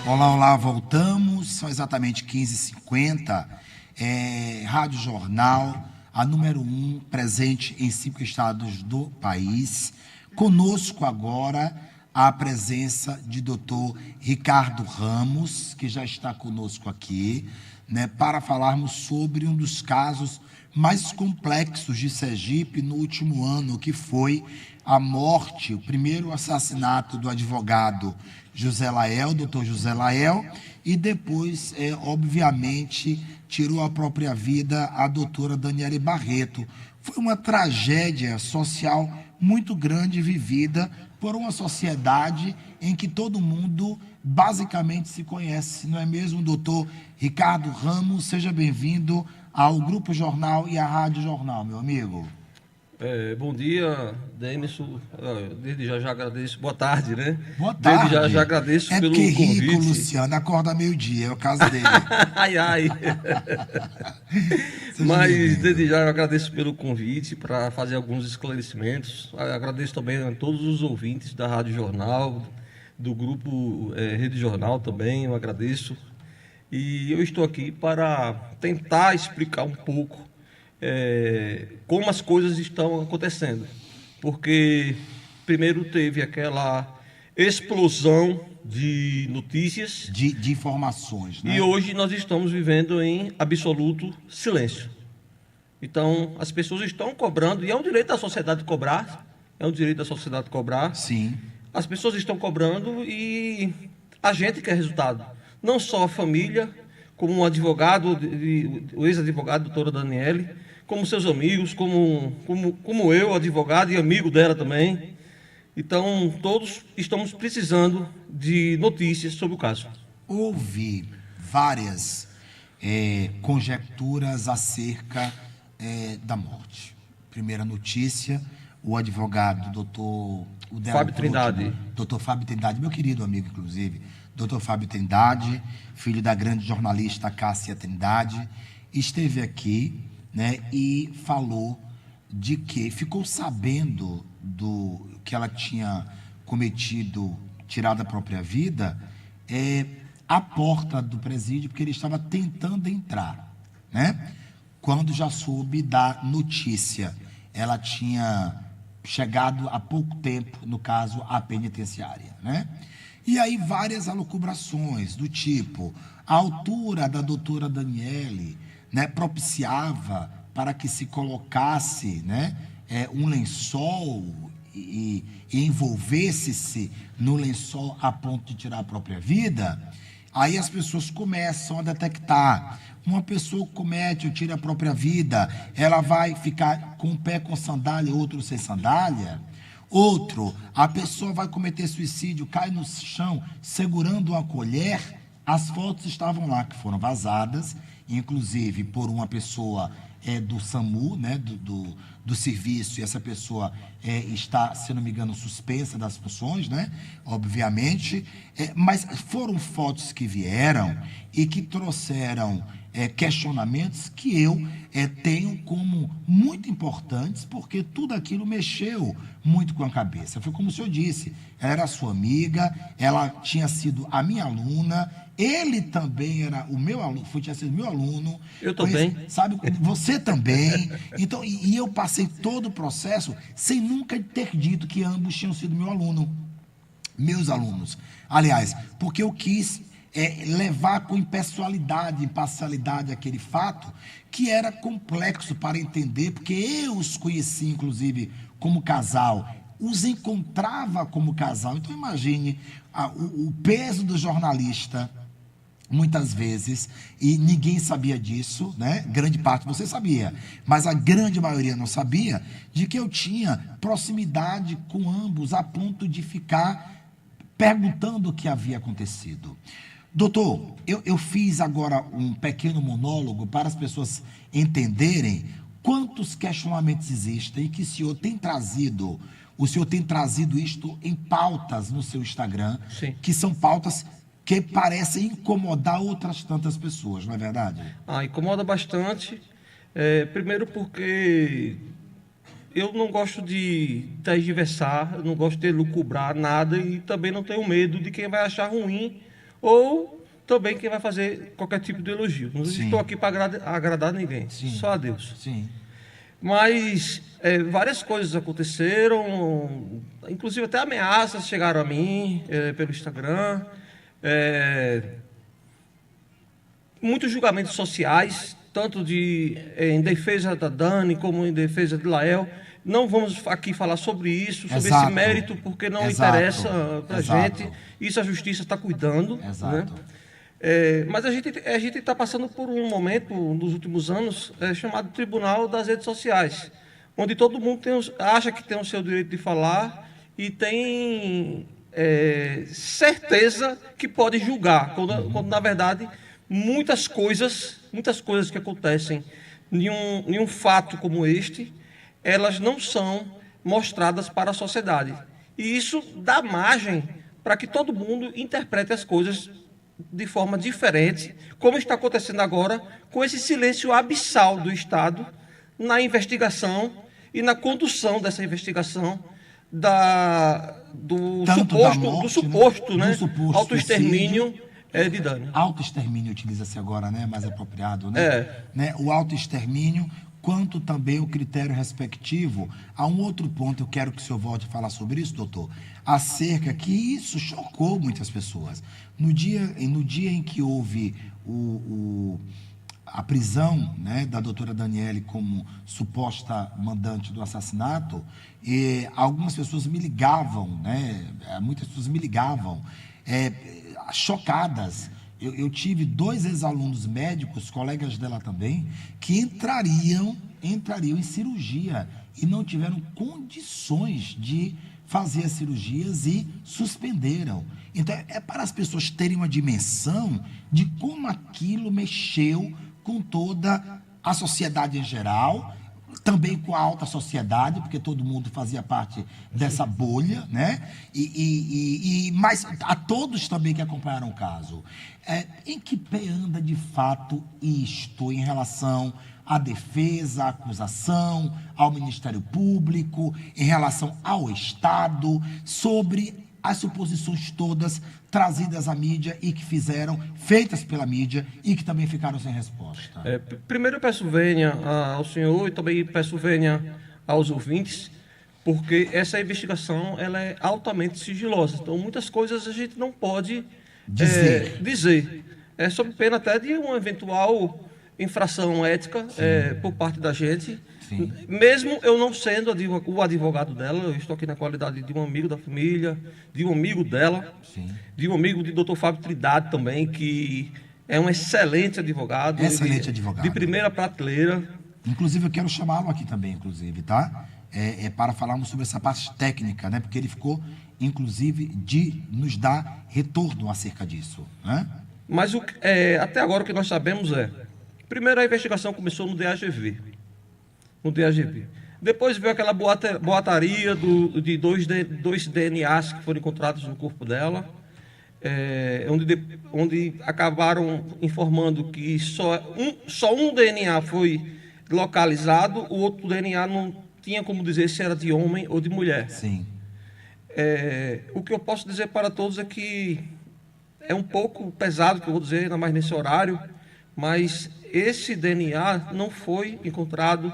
Olá, olá, voltamos, são exatamente 15h50, Rádio Jornal, a número 1, presente em 5 estados do país. Conosco agora a presença de Dr. Ricardo Ramos, que já está conosco aqui, né, para falarmos sobre um dos casos mais complexos de Sergipe no último ano, que foi a morte, o primeiro assassinato do advogado José Lael, doutor José Lael, e depois, obviamente, tirou a própria vida a doutora Daniele Barreto. Foi uma tragédia social muito grande vivida por uma sociedade em que todo mundo basicamente se conhece, não é mesmo, doutor Ricardo Ramos? Seja bem-vindo ao Grupo Jornal e à Rádio Jornal, meu amigo. Bom dia, Demerson. Desde já agradeço. Boa tarde, né? Boa tarde. Desde já agradeço pelo convite. Rico, Luciano, acorda meio-dia, é o caso dele. ai. Mas desde já eu agradeço pelo convite para fazer alguns esclarecimentos. Agradeço também a todos os ouvintes da Rádio Jornal, do grupo Rede Jornal também, eu agradeço. E eu estou aqui para tentar explicar um pouco como as coisas estão acontecendo, porque primeiro teve aquela explosão de notícias, de informações, né? E hoje nós estamos vivendo em absoluto silêncio. Então as pessoas estão cobrando, e é um direito da sociedade cobrar, Sim. As pessoas estão cobrando e a gente quer resultado, não só a família, como um advogado, o ex-advogado, doutora Daniele, como seus amigos, como eu, advogado e amigo dela também. Então, todos estamos precisando de notícias sobre o caso. Houve várias conjecturas acerca da morte. Primeira notícia, o advogado, doutor Fábio Trindade. Doutor Fábio Trindade, meu querido amigo, inclusive, doutor Fábio Trindade, filho da grande jornalista Cássia Trindade, esteve aqui, né, e falou de que ficou sabendo do que ela tinha cometido, tirado a própria vida, à porta do presídio, porque ele estava tentando entrar, né? Quando já soube da notícia, ela tinha chegado há pouco tempo, no caso, à penitenciária, né? E aí várias alocubrações do tipo, a altura da doutora Daniele, né, propiciava para que se colocasse, né, um lençol e envolvesse-se no lençol a ponto de tirar a própria vida. Aí as pessoas começam a detectar. Uma pessoa comete ou tira a própria vida, ela vai ficar com um pé com sandália, outro sem sandália. Outro, a pessoa vai cometer suicídio, cai no chão segurando uma colher. As fotos estavam lá, que foram vazadas, inclusive por uma pessoa do SAMU, né, do serviço, e essa pessoa está, se não me engano, suspensa das funções, né, obviamente, mas foram fotos que vieram e que trouxeram questionamentos que eu tenho como muito importantes, porque tudo aquilo mexeu muito com a cabeça. Foi como o senhor disse, ela era sua amiga, ela tinha sido a minha aluna, ele também era o meu aluno, tinha sido meu aluno. Eu também. Sabe, você também. Então, e eu passei todo o processo sem nunca ter dito que ambos tinham sido meus alunos. Aliás, porque eu quis levar com impessoalidade, imparcialidade aquele fato que era complexo para entender, porque eu os conheci, inclusive, como casal, os encontrava como casal. Então, imagine o peso do jornalista, muitas vezes, e ninguém sabia disso, né? Grande parte você sabia, mas a grande maioria não sabia, de que eu tinha proximidade com ambos, a ponto de ficar perguntando o que havia acontecido. Doutor, eu fiz agora um pequeno monólogo para as pessoas entenderem quantos questionamentos existem e que o senhor tem trazido isto em pautas no seu Instagram. Sim. Que são pautas que parecem incomodar outras tantas pessoas, não é verdade? Incomoda bastante. Primeiro porque eu não gosto de tergiversar, eu não gosto de lucubrar nada e também não tenho medo de quem vai achar ruim ou também quem vai fazer qualquer tipo de elogio. Não Sim. estou aqui para agradar ninguém, Sim. só a Deus. Sim. Mas várias coisas aconteceram, inclusive até ameaças chegaram a mim pelo Instagram, muitos julgamentos sociais, tanto em defesa da Dani como em defesa de Lael. Não vamos aqui falar sobre isso, sobre Exato. esse mérito, porque não Exato. interessa para a Exato. gente. Isso a justiça está cuidando. Exato. Né? Mas a gente está passando por um momento, nos últimos anos, chamado Tribunal das Redes Sociais, onde todo mundo acha que tem o seu direito de falar e tem certeza que pode julgar, quando na verdade, muitas coisas que acontecem em um fato como este, elas não são mostradas para a sociedade. E isso dá margem para que todo mundo interprete as coisas de forma diferente, como está acontecendo agora com esse silêncio abissal do Estado na investigação e na condução dessa investigação do suposto autoextermínio de Dani. Autoextermínio utiliza-se agora, né? Mais apropriado, né? O autoextermínio, quanto também o critério respectivo. Há um outro ponto, eu quero que o senhor volte a falar sobre isso, doutor, acerca que isso chocou muitas pessoas. No dia em que houve a prisão, né, da doutora Daniele como suposta mandante do assassinato, algumas pessoas me ligavam, né, muitas pessoas me ligavam, chocadas. Eu tive 2 ex-alunos médicos, colegas dela também, que entrariam em cirurgia e não tiveram condições de fazer as cirurgias e suspenderam. Então, é para as pessoas terem uma dimensão de como aquilo mexeu com toda a sociedade em geral, também com a alta sociedade, porque todo mundo fazia parte dessa bolha, né? Mas a todos também que acompanharam o caso. Em que pé anda, de fato, isto em relação à defesa, à acusação, ao Ministério Público, em relação ao Estado, sobre as suposições todas trazidas à mídia e que feitas pela mídia e que também ficaram sem resposta? Primeiro eu peço vênia ao senhor e também peço vênia aos ouvintes, porque essa investigação ela é altamente sigilosa. Então, muitas coisas a gente não pode dizer. Sob pena até de uma eventual infração ética por parte da gente. Sim. Mesmo eu não sendo o advogado dela, eu estou aqui na qualidade de um amigo da família, de um amigo dela, sim, de um amigo de Dr. Fábio Trindade também, que é um excelente advogado. Excelente advogado. De primeira prateleira. Inclusive, eu quero chamá-lo aqui também, inclusive, tá? Para falarmos sobre essa parte técnica, né? Porque ele ficou, inclusive, de nos dar retorno acerca disso, né? Mas até agora o que nós sabemos primeiro a investigação começou no DAGV. Depois veio aquela boataria de dois DNAs que foram encontrados no corpo dela, onde acabaram informando que só um DNA foi localizado, o outro DNA não tinha como dizer se era de homem ou de mulher. Sim. O que eu posso dizer para todos é que é um pouco pesado, que eu vou dizer, ainda mais nesse horário, mas esse DNA não foi encontrado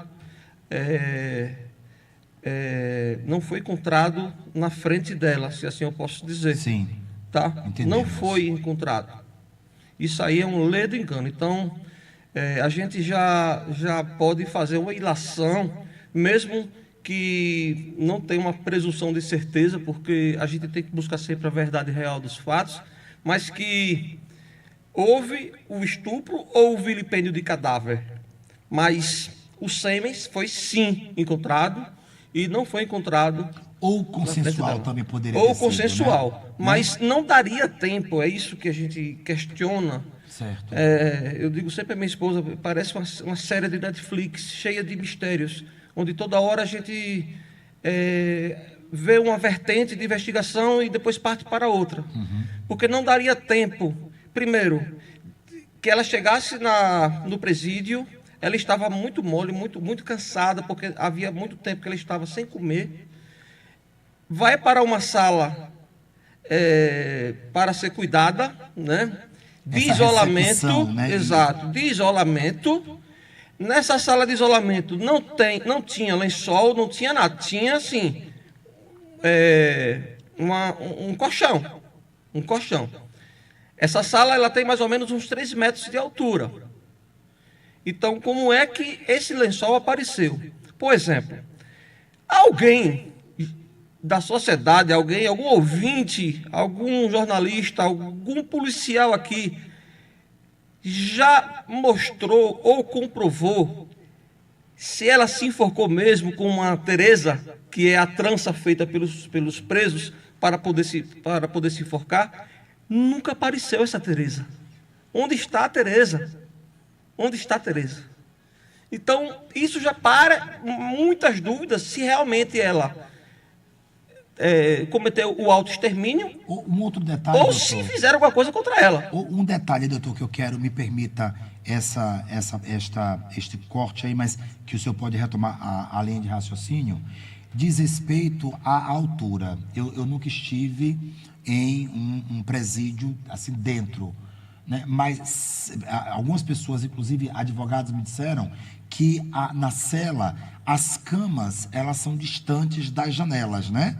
na frente dela, se assim eu posso dizer. Sim. Tá? Entendemos. Não foi encontrado. Isso aí é um ledo engano. Então, a gente já pode fazer uma ilação, mesmo que não tenha uma presunção de certeza, porque a gente tem que buscar sempre a verdade real dos fatos, mas que houve o estupro ou o vilipêndio de cadáver. Mas o sêmen foi sim encontrado e não foi encontrado. Ou consensual também poderia ter sido. Ou consensual, né? Mas não daria tempo, é isso que a gente questiona. Certo. Eu digo sempre à minha esposa, parece uma série de Netflix cheia de mistérios, onde toda hora a gente vê uma vertente de investigação e depois parte para outra. Uhum. Porque não daria tempo, primeiro, que ela chegasse no presídio. Ela estava muito mole, muito cansada, porque havia muito tempo que ela estava sem comer. Vai para uma sala para ser cuidada, né? De Essa isolamento, recepção, né? exato, de isolamento. Nessa sala de isolamento não tinha lençol, não tinha nada, tinha assim um colchão, um colchão. Essa sala ela tem mais ou menos uns 3 metros de altura. Então, como é que esse lençol apareceu? Por exemplo, alguém da sociedade, algum ouvinte, algum jornalista, algum policial aqui já mostrou ou comprovou se ela se enforcou mesmo com uma Teresa, que é a trança feita pelos presos para poder se enforcar? Nunca apareceu essa Teresa. Onde está a Teresa? Onde está a Teresa? Então, isso já para muitas dúvidas se realmente ela cometeu o autoextermínio Um outro detalhe, ou doutor, se fizeram alguma coisa contra ela. um detalhe, doutor, que eu quero, me permita este corte aí, mas que o senhor pode retomar a linha de raciocínio, diz respeito à altura. Eu nunca estive em um presídio assim dentro, né? Mas algumas pessoas, inclusive advogados, me disseram que na cela as camas elas são distantes das janelas, né?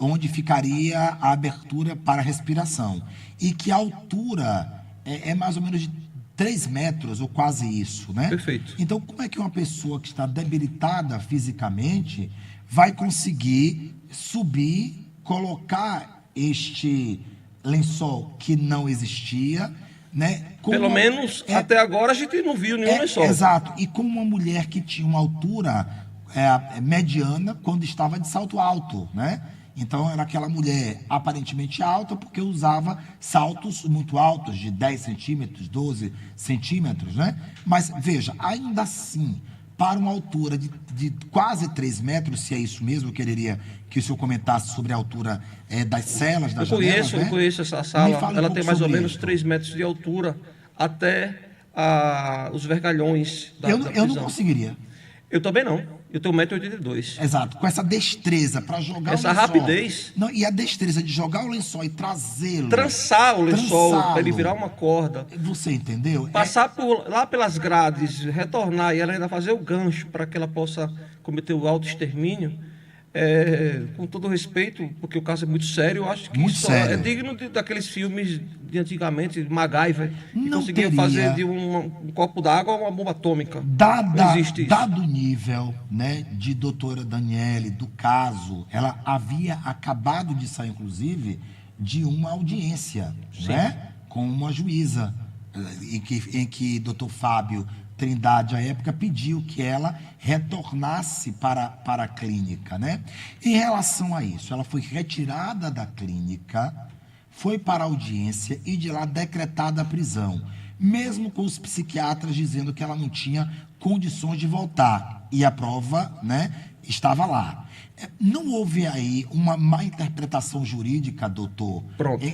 Onde ficaria a abertura para a respiração. E que a altura é mais ou menos de 3 metros, ou quase isso, né? Perfeito. Então, como é que uma pessoa que está debilitada fisicamente vai conseguir subir, colocar este lençol que não existia, né? Pelo menos até agora a gente não viu nenhum lençol. Exato. E com uma mulher que tinha uma altura mediana quando estava de salto alto, né? Então, era aquela mulher aparentemente alta porque usava saltos muito altos, de 10 centímetros, 12 centímetros, né? Mas, veja, ainda assim, para uma altura de quase 3 metros, se é isso mesmo, eu quereria que o senhor comentasse sobre a altura das celas, das janelas, né? Eu conheço essa sala, ela tem mais ou menos 3 metros de altura até os vergalhões da Eu prisão. não conseguiria. Eu também não. Eu tenho 1,82 m. Exato, com essa destreza para jogar essa o lençol. rapidez. Não, e a destreza de jogar o lençol e trazê-lo. Trançar o lençol trançá-lo. para ele virar uma corda. Você entendeu? Passar lá pelas grades, retornar e ela ainda fazer o gancho para que ela possa cometer o autoextermínio. Com todo respeito, porque o caso é muito sério, eu acho que Muito isso sério. é digno daqueles filmes de antigamente, MacGyver, que Não conseguia teria. fazer de um copo d'água uma bomba atômica. Dado Não o nível, né, de doutora Daniele, do caso, ela havia acabado de sair, inclusive, de uma audiência, né, com uma juíza, em que doutor Fábio Trindade, à época, pediu que ela retornasse para a clínica, né? Em relação a isso, ela foi retirada da clínica, foi para a audiência e de lá decretada a prisão, mesmo com os psiquiatras dizendo que ela não tinha condições de voltar. E a prova, né, estava lá. Não houve aí uma má interpretação jurídica, doutor? Pronto.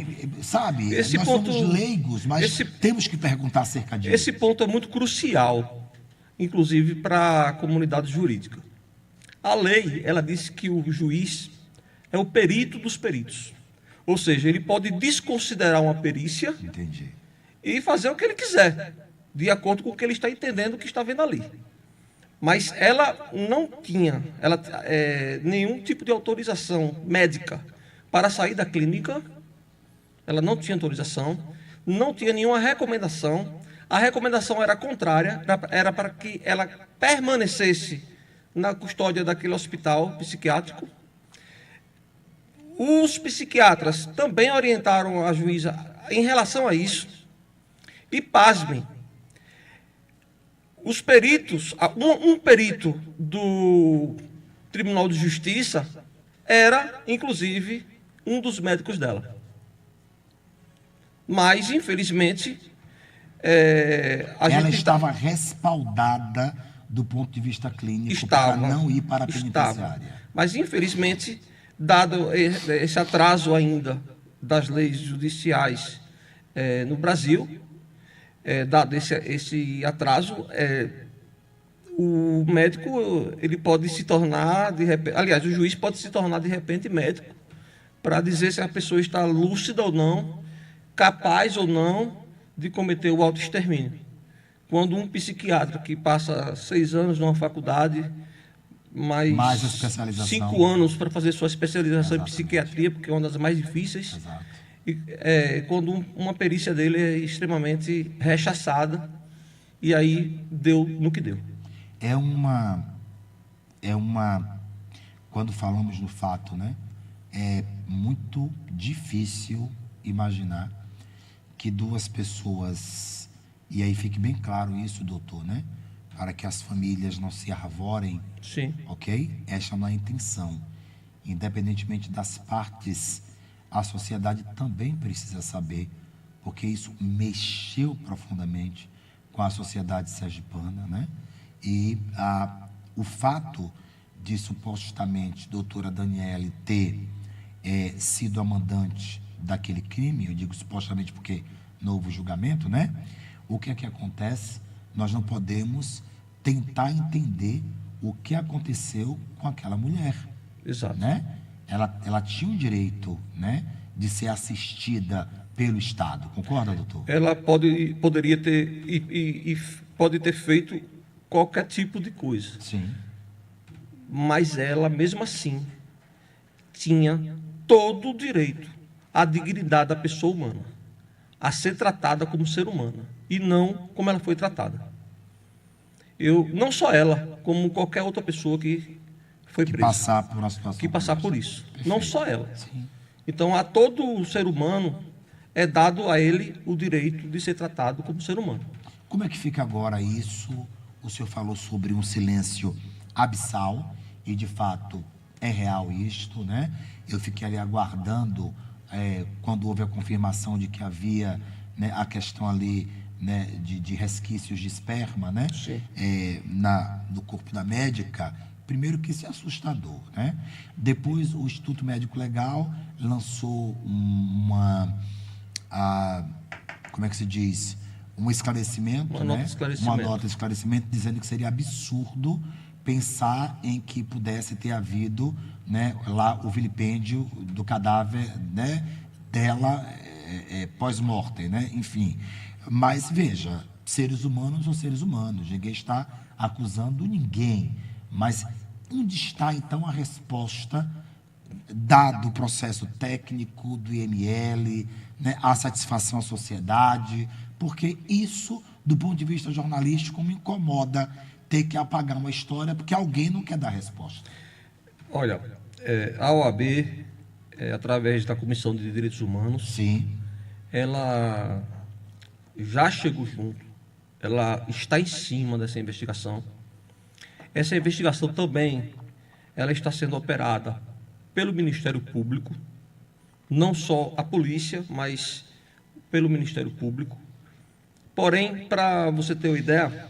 Sabe, Esse nós ponto- somos leigos, mas temos que perguntar acerca disso. Esse ponto é muito crucial, inclusive para a comunidade jurídica. A lei, ela diz que o juiz é o perito dos peritos. Ou seja, ele pode desconsiderar uma perícia Entendi. e fazer o que ele quiser, de acordo com o que ele está entendendo, o que está vendo ali. Mas ela não tinha nenhum tipo de autorização médica para sair da clínica. Ela não tinha autorização, não tinha nenhuma recomendação. A recomendação era contrária, era para que ela permanecesse na custódia daquele hospital psiquiátrico. Os psiquiatras também orientaram a juíza em relação a isso. E pasmem, os peritos, um perito do Tribunal de Justiça era, inclusive, um dos médicos dela. Mas, infelizmente, Ela estava respaldada do ponto de vista clínico para não ir para a penitenciária. Mas, infelizmente, dado esse atraso ainda das leis judiciais no Brasil, dado esse atraso, o médico ele pode se tornar, de repente, aliás, o juiz pode se tornar, de repente, médico, para dizer se a pessoa está lúcida ou não, capaz ou não de cometer o autoextermínio. Quando um psiquiatra que passa 6 anos numa faculdade, mais Mais a especialização. 5 anos para fazer sua especialização Exatamente. em psiquiatria, porque é uma das mais difíceis, Exato. e quando uma perícia dele é extremamente rechaçada, e aí deu no que deu. É uma, quando falamos no fato, né? É muito difícil imaginar que duas pessoas, e aí fique bem claro isso, doutor, né? Para que as famílias não se arvorem, Sim. ok? Esta não é a intenção. Independentemente das partes, a sociedade também precisa saber, porque isso mexeu profundamente com a sociedade sergipana, né? E o fato de supostamente doutora Daniele ter sido a mandante daquele crime, eu digo supostamente porque não houve julgamento, né? O que é que acontece? Nós não podemos tentar entender o que aconteceu com aquela mulher. Exato. Né? Ela tinha um direito, né, de ser assistida pelo Estado. Concorda, doutor? Ela poderia ter e pode ter feito qualquer tipo de coisa, Sim. mas ela, mesmo assim, tinha todo o direito à dignidade da pessoa humana, a ser tratada como ser humana, e não como ela foi tratada. Não só ela, como qualquer outra pessoa que foi Que presa, passar por uma situação. que passar por isso. Não só ela. Sim. Então, a todo ser humano é dado a ele o direito de ser tratado como ser humano. Como é que fica agora isso? O senhor falou sobre um silêncio abissal, e de fato é real isto, né? Eu fiquei ali aguardando quando houve a confirmação de que havia, né, a questão ali, né, de resquícios de esperma, né? Sim. No corpo da médica. Primeiro que isso é assustador, né? Depois o Instituto Médico Legal lançou como é que se diz? Um esclarecimento, Uma nota de esclarecimento. Uma nota de esclarecimento dizendo que seria absurdo pensar em que pudesse ter havido, né, lá o vilipêndio do cadáver, né, dela pós-mortem, né? Enfim. Mas veja, seres humanos são seres humanos, ninguém está acusando ninguém. Mas onde está, então, a resposta, dado o processo técnico do IML, né, a satisfação à sociedade? Porque isso, do ponto de vista jornalístico, me incomoda ter que apagar uma história porque alguém não quer dar resposta. Olha, a OAB, através da Comissão de Direitos Humanos, Sim. ela já chegou junto, ela está em cima dessa investigação. Essa investigação também, ela está sendo operada pelo Ministério Público, não só a polícia, mas pelo Ministério Público. Porém, para você ter uma ideia,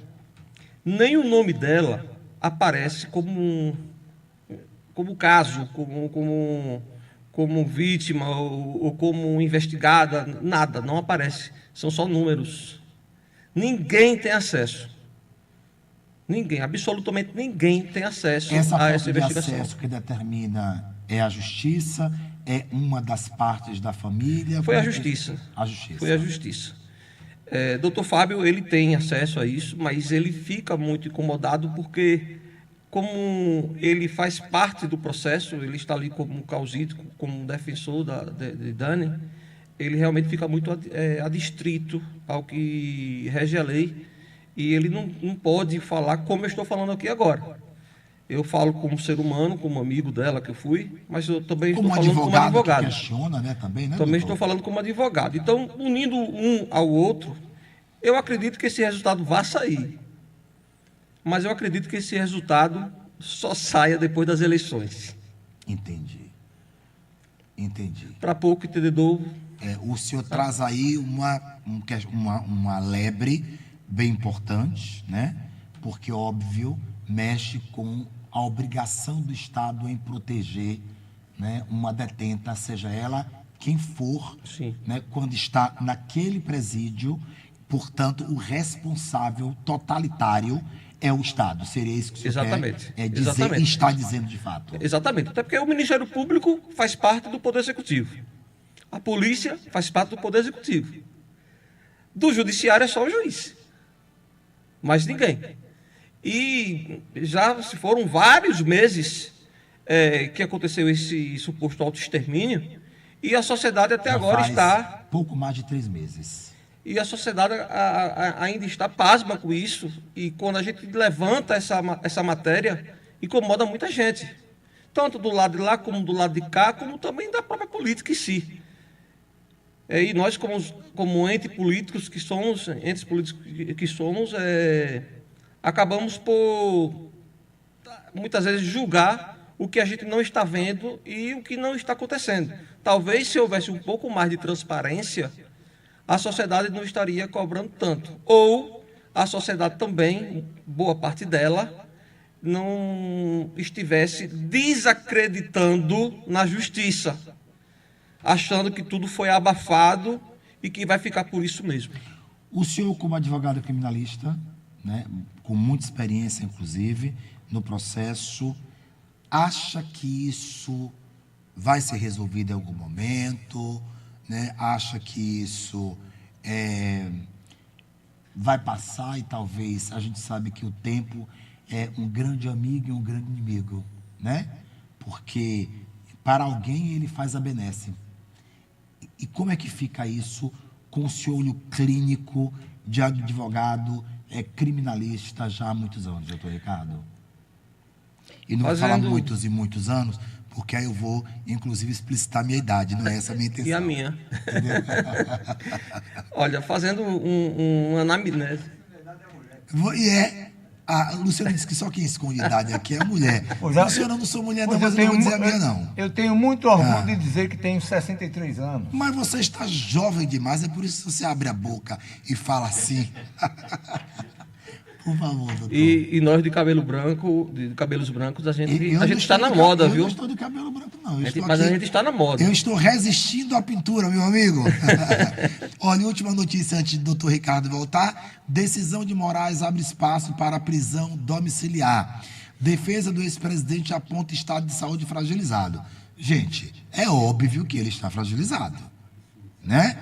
nem o nome dela aparece como caso, como vítima ou como investigada, nada, não aparece. São só números. Ninguém tem acesso. Ninguém, absolutamente ninguém tem acesso a essa Essa falta de investigação. acesso que determina é a justiça, é uma das partes da família? Foi a justiça. A justiça. Foi a justiça. Doutor Fábio, ele tem acesso a isso, mas ele fica muito incomodado porque, como ele faz parte do processo, ele está ali como causídico, como defensor de Dani, ele realmente fica muito adstrito ao que rege a lei, e ele não pode falar como eu estou falando aqui agora. Eu falo como ser humano, como amigo dela que eu fui, mas eu também estou falando como advogado. Que questiona, né, também, né, também doutor? estou falando como advogado. Então, unindo um ao outro, eu acredito que esse resultado vá sair. Mas eu acredito que esse resultado só saia depois das eleições. Entendi. Para pouco entendedor. O senhor traz aí uma lebre bem importante, né? Porque, óbvio, mexe com a obrigação do Estado em proteger, né, uma detenta, seja ela quem for, né, quando está naquele presídio. Portanto, o responsável totalitário é o Estado. Seria isso que o senhor Exatamente. quer dizer Exatamente. e está dizendo de fato. Exatamente. Até porque o Ministério Público faz parte do Poder Executivo. A polícia faz parte do Poder Executivo. Do Judiciário é só o juiz. Mais ninguém. E já se foram vários meses que aconteceu esse suposto autoextermínio, e a sociedade até Já agora faz está... pouco mais de 3 meses. E a sociedade ainda está pasma com isso, e quando a gente levanta essa matéria, incomoda muita gente. Tanto do lado de lá, como do lado de cá, como também da própria política em si. E nós, como entes políticos que somos, acabamos por, muitas vezes, julgar o que a gente não está vendo e o que não está acontecendo. Talvez, se houvesse um pouco mais de transparência, a sociedade não estaria cobrando tanto. Ou a sociedade também, boa parte dela, não estivesse desacreditando na justiça, achando que tudo foi abafado e que vai ficar por isso mesmo. O senhor, como advogado criminalista, né, com muita experiência, inclusive, no processo, acha que isso vai ser resolvido em algum momento, né? Acha que isso vai passar e talvez, a gente sabe que o tempo é um grande amigo e um grande inimigo, né? Porque para alguém ele faz a benesse. E como é que fica isso com o seu olho clínico de advogado criminalista já há muitos anos, doutor Ricardo? E não vou falar muitos e muitos anos, porque aí eu vou, inclusive, explicitar a minha idade, não é essa a minha intenção. E a minha. Olha, fazendo uma anamnese. A Luciana disse que só quem esconde idade aqui é a mulher. Luciana, eu não sou mulher, não, Pois mas eu não vou dizer a minha, não. Eu tenho muito orgulho de dizer que tenho 63 anos. Mas você está jovem demais, é por isso que você abre a boca e fala assim. Por favor, doutor. E nós de cabelo branco, de cabelos brancos, a gente está na Eu moda, viu? não estou de cabelo branco, não. Mas a gente está na moda. Eu estou resistindo à pintura, meu amigo. Olha, última notícia antes do doutor Ricardo voltar. Decisão de Moraes abre espaço para a prisão domiciliar. Defesa do ex-presidente aponta estado de saúde fragilizado. Gente, é óbvio que ele está fragilizado. Né?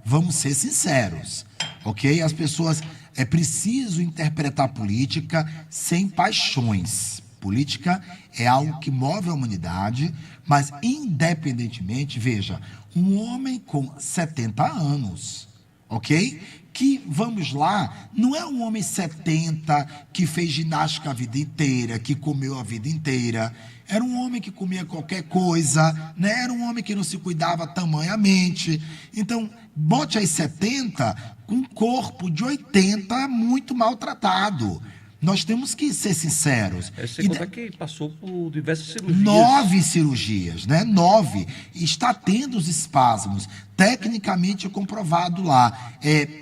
Vamos ser sinceros. Ok? As pessoas... É preciso interpretar a política sem paixões. Política é algo que move a humanidade, mas independentemente, veja, um homem com 70 anos, ok? Que, vamos lá, não é um homem 70 que fez ginástica a vida inteira, que comeu a vida inteira. Era um homem que comia qualquer coisa, né? Era um homem que não se cuidava tamanhamente. Então, bote aí 70 com um corpo de 80 muito maltratado. Nós temos que ser sinceros. Você conta que passou por diversas cirurgias. 9 cirurgias, né? 9. Está tendo os espasmos. Tecnicamente é comprovado lá.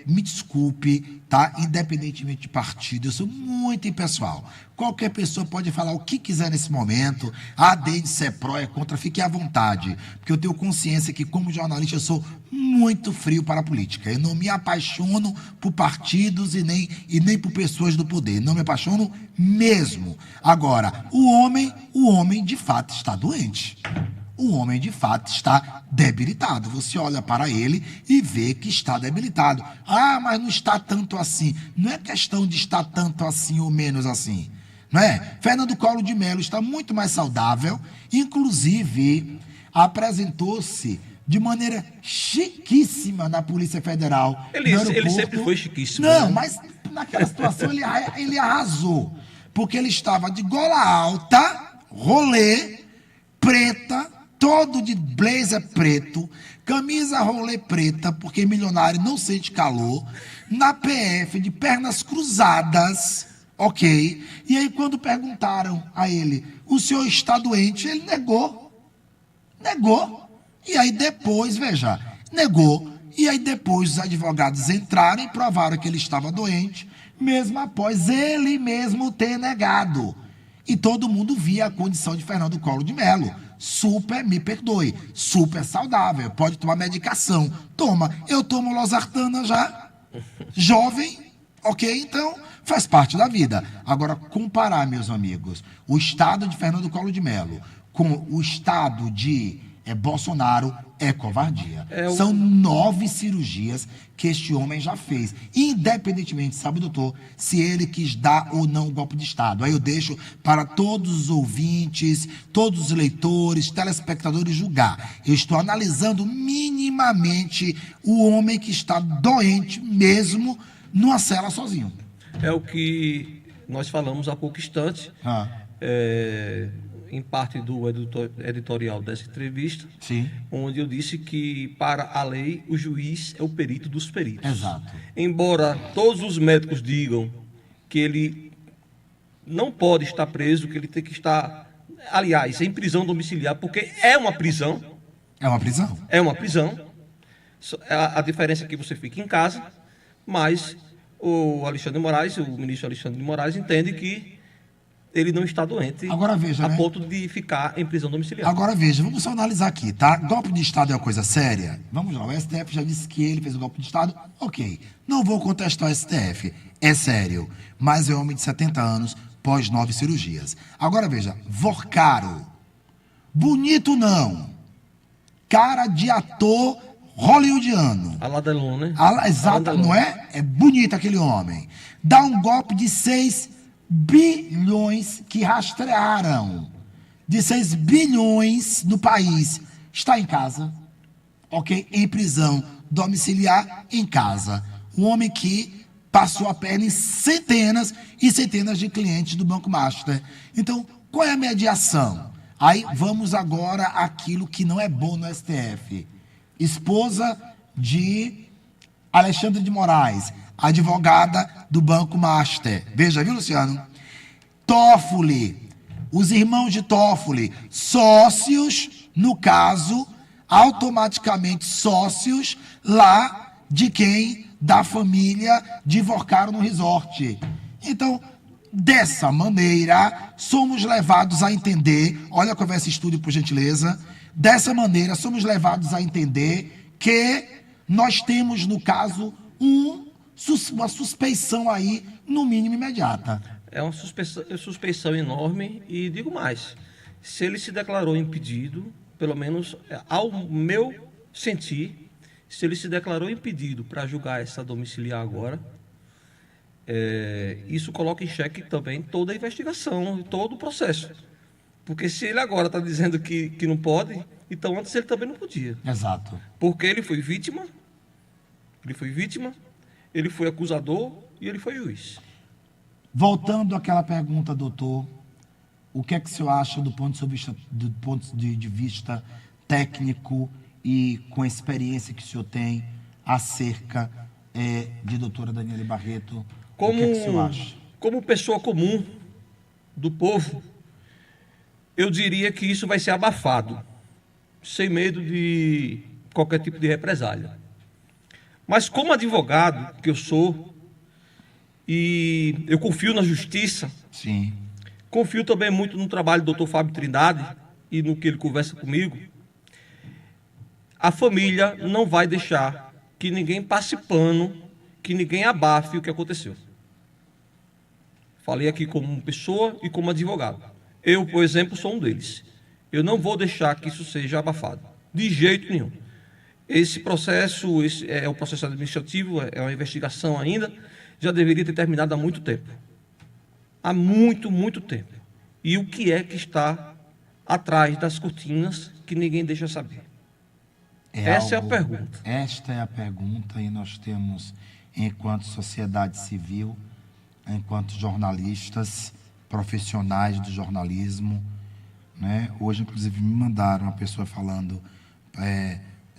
Me desculpe, tá? Independentemente de partido, eu sou muito impessoal. Qualquer pessoa pode falar o que quiser nesse momento. Desde se é pró, é contra, fique à vontade. Porque eu tenho consciência que, como jornalista, eu sou muito frio para a política. Eu não me apaixono por partidos e nem por pessoas do poder. Não me apaixono mesmo. Agora, o homem de fato está doente. O homem de fato está debilitado. Você olha para ele e vê que está debilitado. Mas não está tanto assim. Não é questão de estar tanto assim ou menos assim. Não é? Fernando Collor de Mello está muito mais saudável. Inclusive, apresentou-se de maneira chiquíssima na Polícia Federal. Ele sempre foi chiquíssimo. Não, né? mas naquela situação ele arrasou. Porque ele estava de gola alta, rolê, preta, todo de blazer preto, camisa rolê preta, porque milionário não sente calor, na PF, de pernas cruzadas, ok? E aí quando perguntaram a ele, o senhor está doente? Ele negou. E aí depois, veja, negou. E aí depois os advogados entraram e provaram que ele estava doente, mesmo após ele mesmo ter negado. E todo mundo via a condição de Fernando Collor de Mello. Super, me perdoe, super saudável, pode tomar medicação. Toma, eu tomo losartana já, jovem, ok? Então, faz parte da vida. Agora, comparar, meus amigos, o estado de Fernando Collor de Mello com o estado de Bolsonaro é covardia. São 9 cirurgias que este homem já fez. Independentemente, sabe, doutor, se ele quis dar ou não o golpe de Estado. Aí eu deixo para todos os ouvintes, todos os leitores, telespectadores julgar. Eu estou analisando minimamente o homem que está doente mesmo numa cela sozinho. É o que nós falamos há pouco instante. Em parte do editorial dessa entrevista, sim, onde eu disse que, para a lei, o juiz é o perito dos peritos. Exato. Embora todos os médicos digam que ele não pode estar preso, que ele tem que estar, aliás, em prisão domiciliar, porque é uma prisão. É uma prisão. É uma prisão. A diferença é que você fica em casa, mas o ministro Alexandre de Moraes entende que ele não está doente. Agora veja, a ponto de ficar em prisão domiciliar. Agora veja, vamos só analisar aqui, tá? Golpe de Estado é uma coisa séria? Vamos lá, o STF já disse que ele fez o golpe de Estado. Ok, não vou contestar o STF, é sério. Mas é um homem de 70 anos, pós 9 cirurgias. Agora veja, Vorcaro, bonito não, cara de ator hollywoodiano. Alain Delon, né? Exato, não é? É bonito aquele homem. Dá um golpe de 6 bilhões que rastrearam, de 6 bilhões no país, está em casa, ok? Em prisão domiciliar, em casa. Um homem que passou a perna em centenas e centenas de clientes do Banco Master. Então, qual é a mediação? Aí vamos agora àquilo que não é bom no STF. Esposa de Alexandre de Moraes, advogada do Banco Master. Veja, viu, Luciano? Toffoli, os irmãos de Toffoli, sócios, no caso, automaticamente sócios lá de quem? Da família de Vorcaro no resort. Então, dessa maneira, somos levados a entender, olha a conversa estúdio, por gentileza, dessa maneira, somos levados a entender que nós temos, no caso, uma suspeição aí, no mínimo imediata. É uma suspeição enorme e digo mais, se ele se declarou impedido, pelo menos ao meu sentir, se ele se declarou impedido para julgar essa domiciliar agora, isso coloca em xeque também toda a investigação, todo o processo. Porque se ele agora está dizendo que não pode, então antes ele também não podia. Exato. Porque ele foi vítima, ele foi acusador e ele foi juiz. Voltando àquela pergunta, doutor, o que é que o senhor acha do ponto de vista técnico e com a experiência que o senhor tem acerca de doutora Daniele Barreto? O que é que o senhor acha? Como pessoa comum do povo, eu diria que isso vai ser abafado, sem medo de qualquer tipo de represália. Mas como advogado que eu sou, e eu confio na justiça, sim, confio também muito no trabalho do Dr. Fábio Trindade e no que ele conversa comigo, a família não vai deixar que ninguém passe pano, que ninguém abafe o que aconteceu. Falei aqui como pessoa e como advogado. Eu, por exemplo, sou um deles. Eu não vou deixar que isso seja abafado, de jeito nenhum. Esse processo é um processo administrativo, é uma investigação ainda, já deveria ter terminado há muito tempo. Há muito, muito tempo. E o que é que está atrás das cortinas que ninguém deixa saber? Essa é a pergunta. Esta é a pergunta e nós temos, enquanto sociedade civil, enquanto jornalistas, profissionais do jornalismo, né? Hoje, inclusive, me mandaram uma pessoa falando,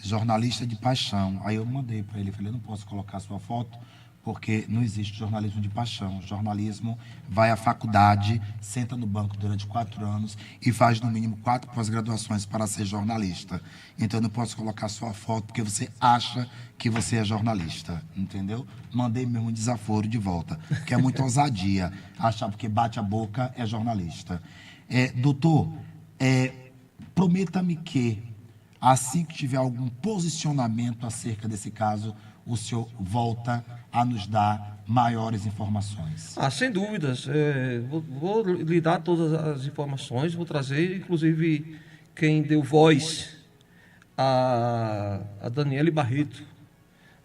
jornalista de paixão. Aí eu mandei para ele, falei, não posso colocar sua foto, porque não existe jornalismo de paixão. O jornalismo vai à faculdade, senta no banco durante 4 anos e faz no mínimo 4 pós-graduações para ser jornalista. Então eu não posso colocar sua foto porque você acha que você é jornalista, entendeu? Mandei mesmo um desaforo de volta, que é muita ousadia. Achar porque bate a boca é jornalista. Doutor, prometa-me que Assim que tiver algum posicionamento acerca desse caso, o senhor volta a nos dar maiores informações. Sem dúvidas. Vou lhe dar todas as informações, vou trazer, inclusive, quem deu voz a Daniele Barreto,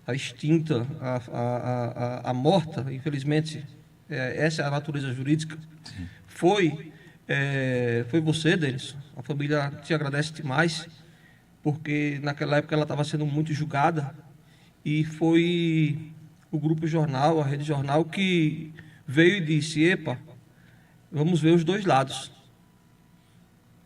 a extinta, a morta, infelizmente, essa é a natureza jurídica. Foi você, Denis. A família te agradece demais, porque naquela época ela estava sendo muito julgada, e foi o Grupo Jornal, a Rede Jornal, que veio e disse: epa, vamos ver os dois lados.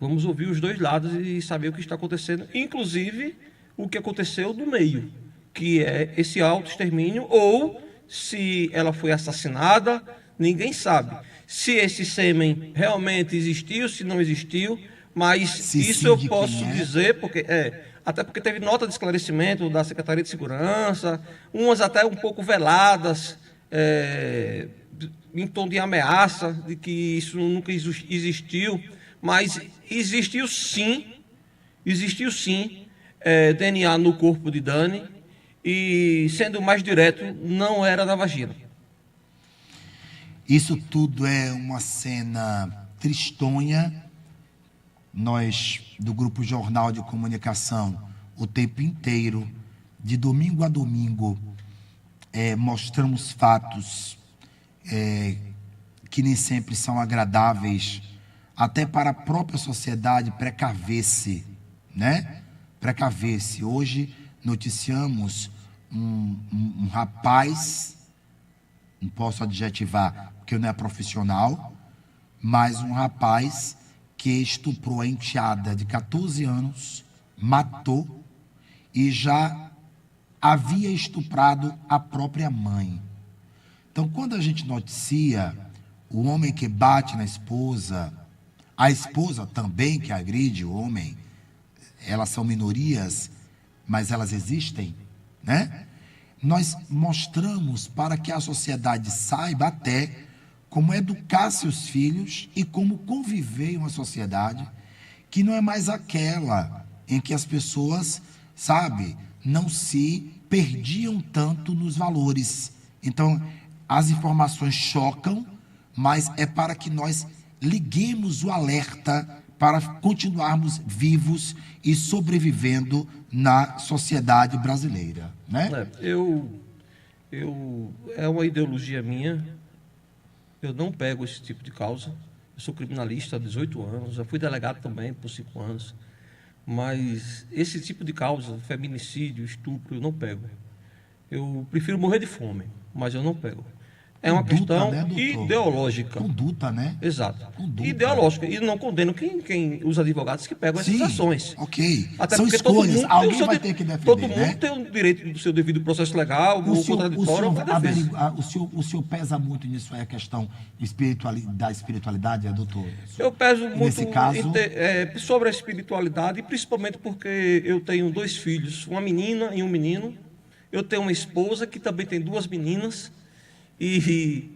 Vamos ouvir os dois lados e saber o que está acontecendo, inclusive o que aconteceu no meio, que é esse autoextermínio, ou se ela foi assassinada, ninguém sabe. Se esse sêmen realmente existiu, se não existiu, mas isso eu posso dizer, porque até porque teve nota de esclarecimento da Secretaria de Segurança, umas até um pouco veladas, em tom de ameaça, de que isso nunca existiu, mas existiu sim, DNA no corpo de Dani, e, sendo mais direto, não era na vagina. Isso tudo é uma cena tristonha. Nós, do Grupo Jornal de Comunicação, o tempo inteiro, de domingo a domingo, mostramos fatos que nem sempre são agradáveis, até para a própria sociedade precaver-se, né? Precaver-se. Hoje noticiamos um rapaz, não posso adjetivar porque não é profissional, mas um rapaz que estuprou a enteada de 14 anos, matou e já havia estuprado a própria mãe. Então, quando a gente noticia o homem que bate na esposa, a esposa também que agride o homem, elas são minorias, mas elas existem, né? Nós mostramos para que a sociedade saiba até como educar seus filhos e como conviver em uma sociedade que não é mais aquela em que as pessoas, não se perdiam tanto nos valores. Então, as informações chocam, mas é para que nós liguemos o alerta para continuarmos vivos e sobrevivendo na sociedade brasileira, né? É uma ideologia minha. Eu não pego esse tipo de causa. Eu sou criminalista há 18 anos, já fui delegado também por 5 anos. Mas esse tipo de causa, feminicídio, estupro, eu não pego. Eu prefiro morrer de fome, mas eu não pego. É uma questão, né, ideológica. Conduta, né? Exato. Conduta. Ideológica. E não condeno os advogados que pegam essas ações. Ok. Até são escolhas. Alguém vai ter que defender, todo mundo tem o direito do seu devido processo legal, o contraditório, o senhor pesa muito nisso aí, a questão da espiritualidade, doutor? Eu peso muito nesse caso sobre a espiritualidade, principalmente porque eu tenho 2 filhos, uma menina e um menino. Eu tenho uma esposa que também tem 2 meninas. E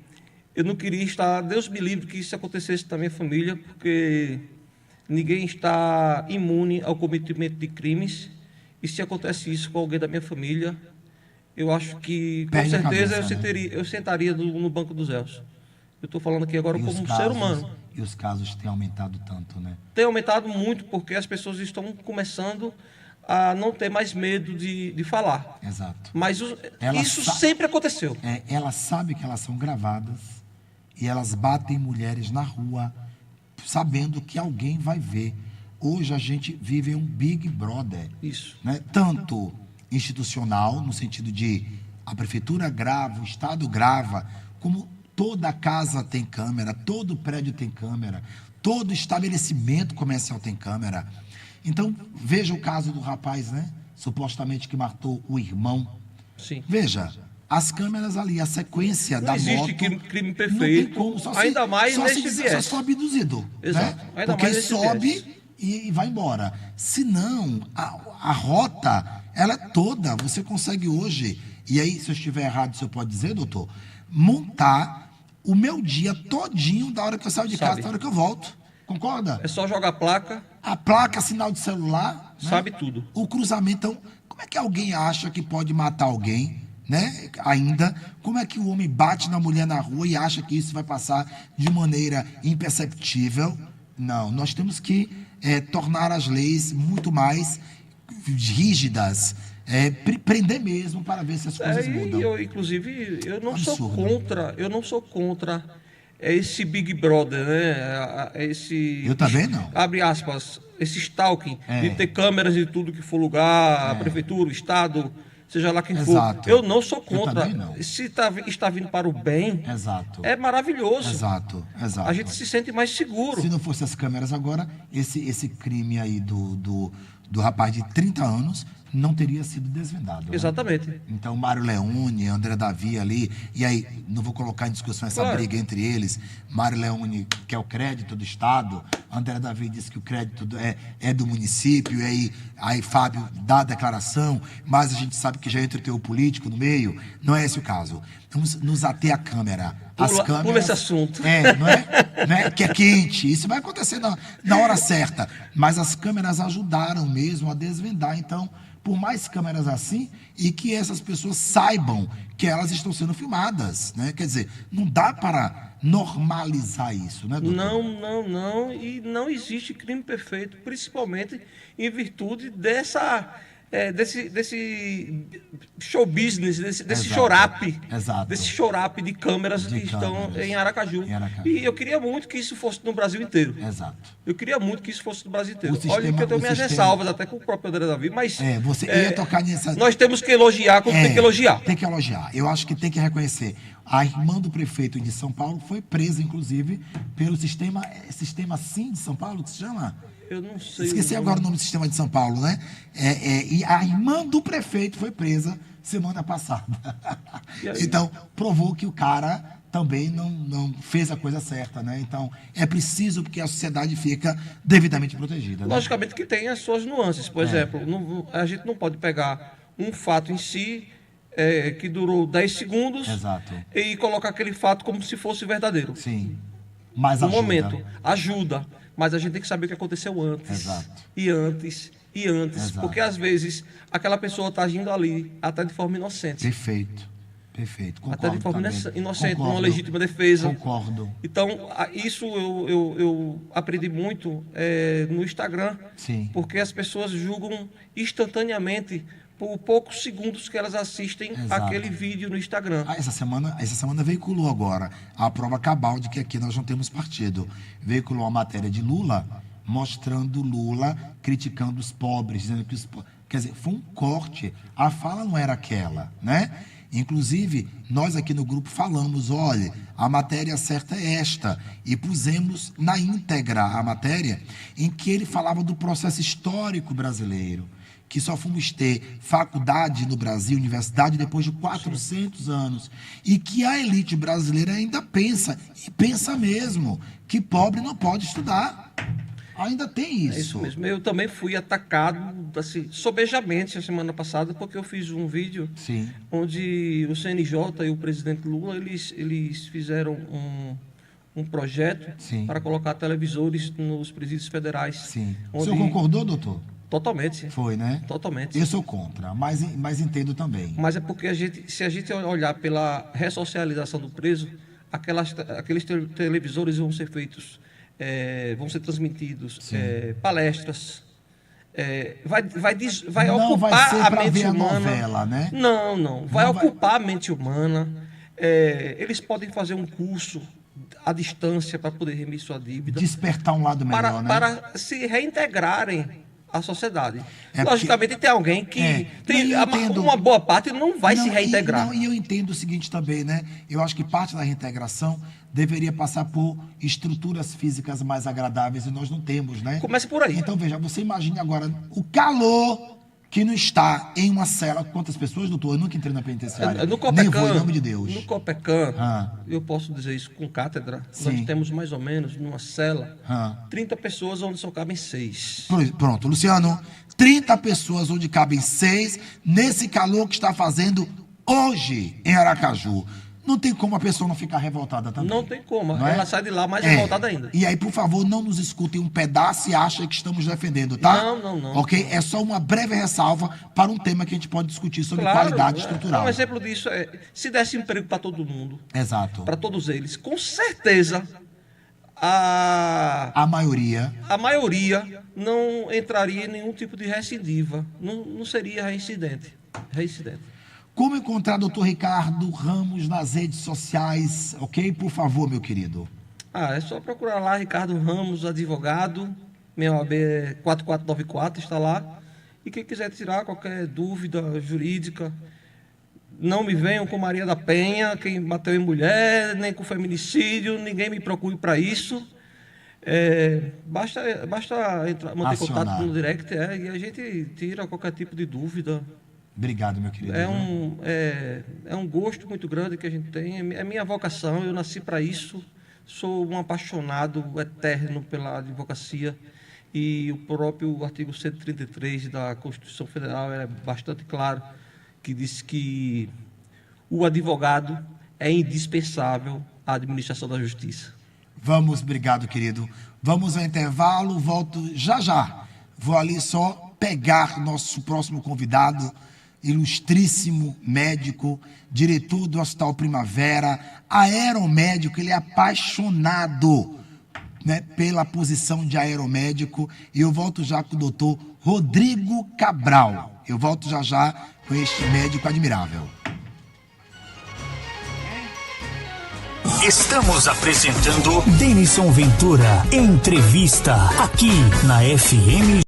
eu não queria estar, Deus me livre que isso acontecesse na minha família, porque ninguém está imune ao cometimento de crimes, e se acontece isso com alguém da minha família, eu acho que, com certeza, eu sentaria no banco dos réus. Eu estou falando aqui agora como um ser humano. E os casos têm aumentado tanto, né? Tem aumentado muito, porque as pessoas estão começando a não ter mais medo de falar. Exato. Mas isso sempre aconteceu. Elas sabem que elas são gravadas e elas batem mulheres na rua sabendo que alguém vai ver. Hoje a gente vive um Big Brother. Isso. Né? Tanto institucional, no sentido de a prefeitura grava, o Estado grava, como toda casa tem câmera, todo prédio tem câmera, todo estabelecimento comercial tem câmera. Então, veja o caso do rapaz, né? Supostamente que matou o irmão. Sim. Veja, as câmeras ali, a sequência da moto... Não existe crime perfeito, não tem como, ainda mais neste viés. Só se for abduzido. Exato. Né? Ainda porque mais sobe e vai embora. Se não, a rota, ela é toda. Você consegue hoje, e aí, se eu estiver errado, o senhor pode dizer, doutor, montar o meu dia todinho da hora que eu saio de casa até a hora que eu volto. Concorda? É só jogar a placa, A placa, sinal de celular, né? sabe tudo. O cruzamento. Então, como é que alguém acha que pode matar alguém, né? Ainda, como é que o homem bate na mulher na rua e acha que isso vai passar de maneira imperceptível? Não, nós temos que tornar as leis muito mais rígidas, prender mesmo para ver se as coisas mudam. Inclusive, eu não Absurdo. sou contra esse Big Brother, né? Esse, Eu também não. abre aspas, esse stalking, de ter câmeras em tudo que for lugar, a prefeitura, o Estado, seja lá quem Exato. for. Eu não sou Eu contra. também não. Se está vindo para o bem, Exato. é maravilhoso. Exato. A gente se sente mais seguro. Se não fosse as câmeras agora, esse crime aí do rapaz de 30 anos não teria sido desvendado. Né? Exatamente. Então, Mário Leone, André Davi ali, e aí, não vou colocar em discussão essa Claro. briga entre eles. Mário Leone quer o crédito do Estado, André Davi diz que o crédito é do município, e aí Fábio dá a declaração, mas a gente sabe que já entra o teor político no meio. Não é esse o caso. Vamos nos ater à câmera. As câmeras, Pula esse assunto. não é? Que é quente. Isso vai acontecer na hora certa. Mas as câmeras ajudaram mesmo a desvendar. Então, por mais câmeras assim, e que essas pessoas saibam que elas estão sendo filmadas, né? Quer dizer, não dá para normalizar isso, né, doutor? Não. E não existe crime perfeito, principalmente em virtude desse show business, desse Exato. chorape. Exato. Desse chorape de câmeras que estão câmeras. em Aracaju. Em Aracaju. E eu queria muito que isso fosse no Brasil inteiro. Exato. Eu queria muito que isso fosse no Brasil inteiro. O sistema- Olha que eu tenho o minhas sistema- ressalvas até com o próprio André Davi, mas Você ia tocar nessa... nós temos que elogiar como tem que elogiar. Tem que elogiar. Eu acho que tem que reconhecer. A irmã do prefeito de São Paulo foi presa, inclusive, pelo sistema SIM de São Paulo, que se chama? Eu não sei. Esqueci agora o nome do sistema de São Paulo, né? E a irmã do prefeito foi presa semana passada. E aí? Então, provou que o cara também não fez a coisa certa, né? Então, é preciso que a sociedade fica devidamente protegida. Né? Logicamente que tem as suas nuances. Por exemplo, a gente não pode pegar um fato em si que durou 10 segundos Exato. e colocar aquele fato como se fosse verdadeiro. Sim. Mas No ajuda. momento, ajuda. Mas a gente tem que saber o que aconteceu antes. Exato. E antes. Exato. Porque às vezes aquela pessoa está agindo ali até de forma inocente. Perfeito. Concordo Até de forma também. inocente, Concordo. numa legítima defesa. Concordo. Então, isso eu aprendi muito no Instagram. Sim. Porque as pessoas julgam instantaneamente por poucos segundos que elas assistem Exato. aquele vídeo no Instagram. Essa semana veiculou agora a prova cabal de que aqui nós não temos partido. Veiculou a matéria de Lula, mostrando Lula criticando os pobres, dizendo que quer dizer, foi um corte. A fala não era aquela, né? Inclusive, nós aqui no grupo falamos, olha, a matéria certa é esta. E pusemos na íntegra a matéria em que ele falava do processo histórico brasileiro, que só fomos ter faculdade no Brasil, universidade, depois de 400 anos. E que a elite brasileira ainda pensa, e pensa mesmo, que pobre não pode estudar. Ainda tem isso. É isso mesmo. Eu também fui atacado assim, sobejamente a semana passada, porque eu fiz um vídeo Sim. onde o CNJ e o presidente Lula eles fizeram um projeto Sim. para colocar televisores nos presídios federais. Sim. O Onde... senhor concordou, doutor? Totalmente. Foi, né? Totalmente. Eu sou contra, mas entendo também. Mas é porque se a gente olhar pela ressocialização do preso, aqueles televisores vão ser feitos, vão ser transmitidos, palestras. Vai Não ocupar vai ser a pra mente ver a humana. novela, né? Não. Vai Não vai- ocupar a mente humana. Eles podem fazer um curso à distância para poder remir sua dívida. Despertar um lado melhor, né? Para se reintegrarem à sociedade. É Logicamente, tem alguém que tem eu entendo. uma boa parte não vai se Não, reintegrar. E eu entendo o seguinte também, né? Eu acho que parte da reintegração deveria passar por estruturas físicas mais agradáveis e nós não temos, né? Começa por aí. Então, veja, você imagine agora o calor que não está em uma cela. Quantas pessoas, doutor? Eu nunca entrei na penitenciária. No Nem vou, Copecan, em nome de Deus. no Copecan, Ah. eu posso dizer isso com cátedra, Sim. nós temos mais ou menos, numa cela, Ah. 30 pessoas onde só cabem 6. Pronto, Luciano. 30 pessoas onde cabem 6 nesse calor que está fazendo hoje em Aracaju. não tem como a pessoa não ficar revoltada também. Não tem como. Não é? Ela sai de lá mais revoltada ainda. E aí, por favor, não nos escutem um pedaço e achem que estamos defendendo, tá? Não. Ok? É só uma breve ressalva para um tema que a gente pode discutir sobre qualidade estrutural. Um exemplo disso é, se desse emprego para todo mundo, Exato. para todos eles, com certeza a maioria não entraria em nenhum tipo de recidiva. Não seria reincidente. Como encontrar Dr. Ricardo Ramos nas redes sociais, ok? Por favor, meu querido. É só procurar lá, Ricardo Ramos, advogado, minha OAB é 4494, está lá. E quem quiser tirar qualquer dúvida jurídica, não me venham com Maria da Penha, quem bateu em mulher, nem com feminicídio, ninguém me procure para isso. Basta manter contato no direct e a gente tira qualquer tipo de dúvida. Obrigado, meu querido. É um gosto muito grande que a gente tem, é minha vocação, eu nasci para isso, sou um apaixonado eterno pela advocacia e o próprio artigo 133 da Constituição Federal é bastante claro, que diz que o advogado é indispensável à administração da justiça. Obrigado, querido. Vamos ao intervalo, volto já. Vou ali só pegar nosso próximo convidado, ilustríssimo médico, diretor do Hospital Primavera, aeromédico, ele é apaixonado, né, pela posição de aeromédico, e eu volto já com o doutor Rodrigo Cabral. Eu volto já com este médico admirável. Estamos apresentando Denison Ventura, entrevista, aqui na FM